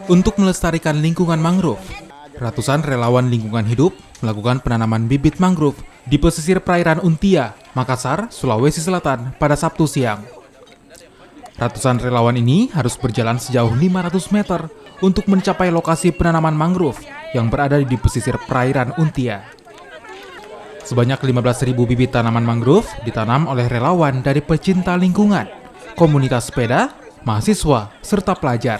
Untuk melestarikan lingkungan mangrove, ratusan relawan lingkungan hidup melakukan penanaman bibit mangrove di pesisir perairan Untia, Makassar, Sulawesi Selatan pada Sabtu siang. Ratusan relawan ini harus berjalan sejauh 500 meter untuk mencapai lokasi penanaman mangrove yang berada di pesisir perairan Untia. Sebanyak 15.000 bibit tanaman mangrove ditanam oleh relawan dari pecinta lingkungan, komunitas sepeda, mahasiswa, serta pelajar.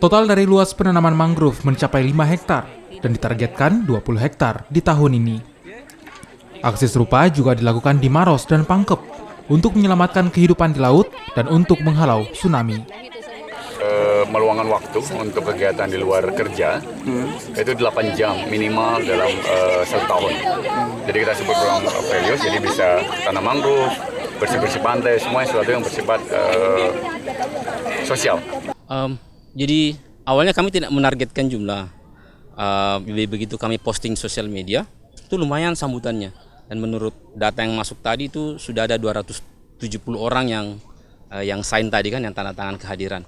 Total dari luas penanaman mangrove mencapai 5 hektar dan ditargetkan 20 hektar di tahun ini. Aksi serupa juga dilakukan di Maros dan Pangkep untuk menyelamatkan kehidupan di laut dan untuk menghalau tsunami. Meluangkan waktu untuk kegiatan di luar kerja itu 8 jam minimal dalam 1 tahun. Jadi kita sebut program Velios, jadi bisa tanam mangrove, bersih-bersih pantai, semuanya sesuatu yang bersifat sosial. Jadi awalnya kami tidak menargetkan jumlah. Begitu kami posting sosial media, itu lumayan sambutannya. Dan menurut data yang masuk tadi itu sudah ada 270 orang yang sign tadi kan, yang tanda tangan kehadiran.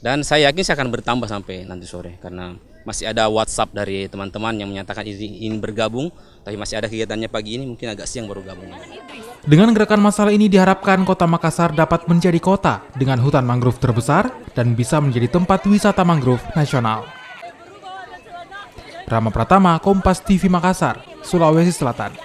Dan saya yakin saya akan bertambah sampai nanti sore karena masih ada WhatsApp dari teman-teman yang menyatakan ingin bergabung, tapi masih ada kegiatannya pagi ini, mungkin agak siang baru gabung. Dengan gerakan massal ini diharapkan Kota Makassar dapat menjadi kota dengan hutan mangrove terbesar dan bisa menjadi tempat wisata mangrove nasional. Rama Pratama, Kompas TV Makassar, Sulawesi Selatan.